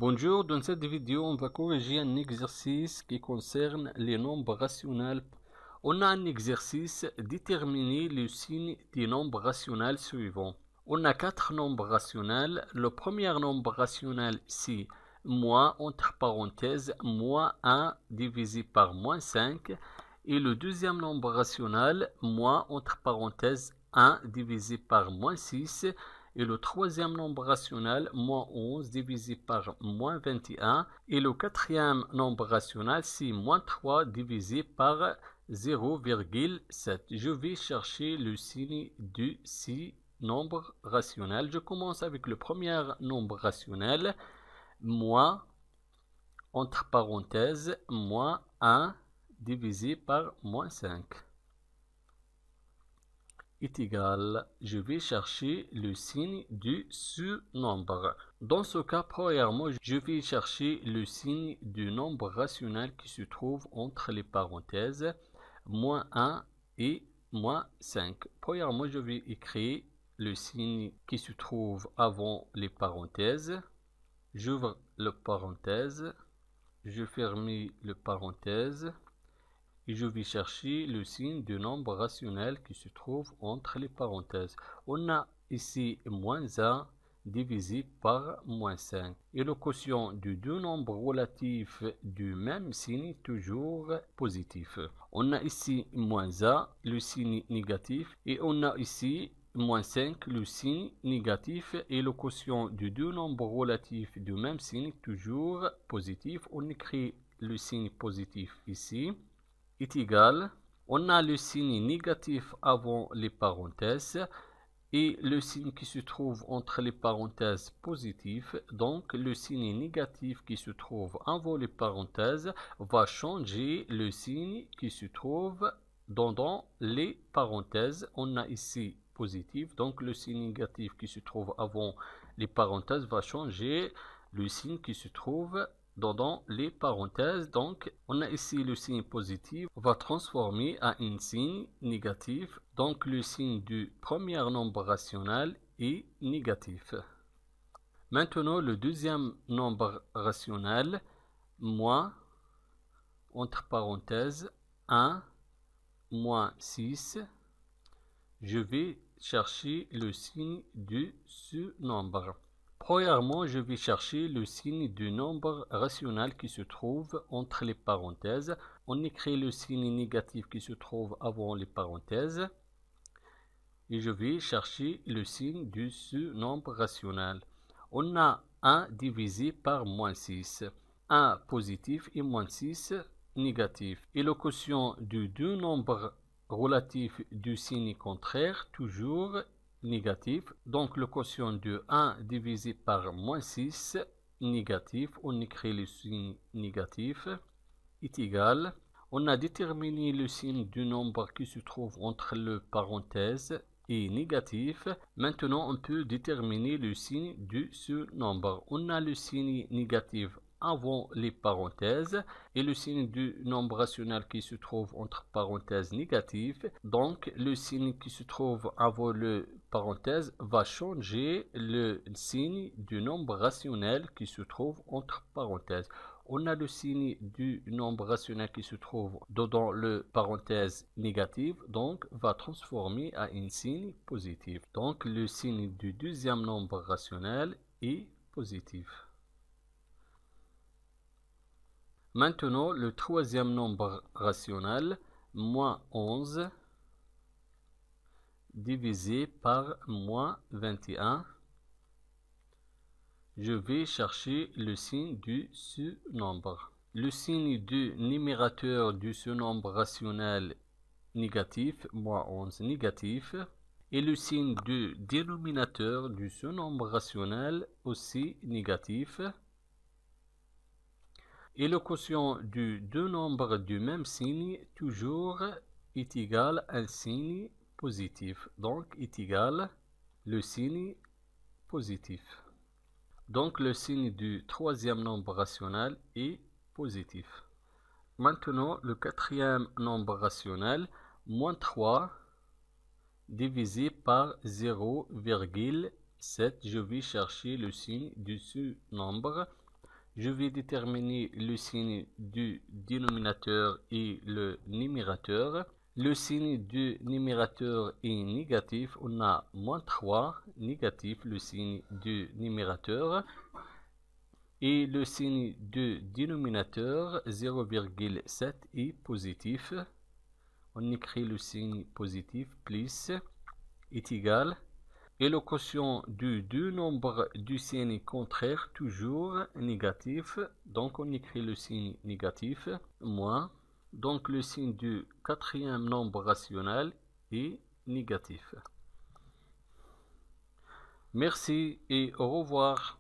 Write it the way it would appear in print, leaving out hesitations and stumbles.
Bonjour, dans cette vidéo, on va corriger un exercice qui concerne les nombres rationnels. On a un exercice, déterminer le signe des nombres rationnels suivants. On a 4 nombres rationnels. Le premier nombre rationnel, c'est moins, entre parenthèses, moins 1 divisé par moins 5. Et le deuxième nombre rationnel, moins, entre parenthèses, 1 divisé par moins 6. Et le troisième nombre rationnel, moins 11 divisé par moins 21. Et le quatrième nombre rationnel, c'est moins 3 divisé par 0,7. Je vais chercher le signe de ces nombres rationnels. Je commence avec le premier nombre rationnel, moins, entre parenthèses, moins 1 divisé par moins 5. Est égal, je vais chercher le signe de ce nombre. Dans ce cas, premièrement, je vais chercher le signe du nombre rationnel qui se trouve entre les parenthèses, moins 1 et moins 5. Premièrement, je vais écrire le signe qui se trouve avant les parenthèses. J'ouvre le parenthèse, je ferme le parenthèse. Et je vais chercher le signe du nombre rationnel qui se trouve entre les parenthèses. On a ici moins 1 divisé par moins 5. Et le quotient de deux nombres relatifs du même signe toujours positif. On a ici moins 1, le signe négatif. Et on a ici moins 5, le signe négatif. Et le quotient de deux nombres relatifs du même signe toujours positif. On écrit le signe positif ici. Est égal, on a le signe négatif avant les parenthèses et le signe qui se trouve entre les parenthèses positif. Donc le signe négatif qui se trouve avant les parenthèses va changer le signe qui se trouve dans les parenthèses. On a ici positif, donc le signe négatif qui se trouve avant les parenthèses va changer le signe qui se trouve dans les parenthèses. Donc on a ici le signe positif va transformer à un signe négatif. Donc le signe du premier nombre rationnel est négatif. Maintenant le deuxième nombre rationnel, moins, entre parenthèses, 1 moins 6. Je vais chercher le signe de ce nombre. Premièrement, je vais chercher le signe du nombre rationnel qui se trouve entre les parenthèses. On écrit le signe négatif qui se trouve avant les parenthèses. Et je vais chercher le signe de ce nombre rationnel. On a 1 divisé par moins 6. 1 positif et moins 6 négatif. Et le quotient de deux nombres relatifs du signe contraire, toujours négatif. Donc le quotient de 1 divisé par moins 6 négatif, on écrit le signe négatif, est égal. On a déterminé le signe du nombre qui se trouve entre les parenthèses et négatif. Maintenant on peut déterminer le signe de ce nombre. On a le signe négatif avant les parenthèses et le signe du nombre rationnel qui se trouve entre parenthèses négatives. Donc le signe qui se trouve avant le parenthèse va changer le signe du nombre rationnel qui se trouve entre parenthèses. On a le signe du nombre rationnel qui se trouve dans le parenthèse négative, donc va transformer à un signe positif. Donc le signe du deuxième nombre rationnel est positif. Maintenant, le troisième nombre rationnel, moins 11, divisé par moins 21. Je vais chercher le signe de ce nombre. Le signe du numérateur de ce nombre rationnel négatif, moins 11 négatif. Et le signe du dénominateur de ce nombre rationnel aussi négatif. Et le quotient de deux nombres du même signe toujours est égal à un signe positif. Donc est égal le signe positif. Donc le signe du troisième nombre rationnel est positif. Maintenant le quatrième nombre rationnel, moins 3 divisé par 0,7. Je vais chercher le signe de ce nombre. Je vais déterminer le signe du dénominateur et le numérateur. Le signe du numérateur est négatif. On a moins 3, négatif, le signe du numérateur. Et le signe du dénominateur, 0,7, est positif. On écrit le signe positif, plus, est égal. Et le quotient du deux nombres du signe contraire, toujours négatif. Donc on écrit le signe négatif, moins. Donc le signe du quatrième nombre rationnel est négatif. Merci et au revoir.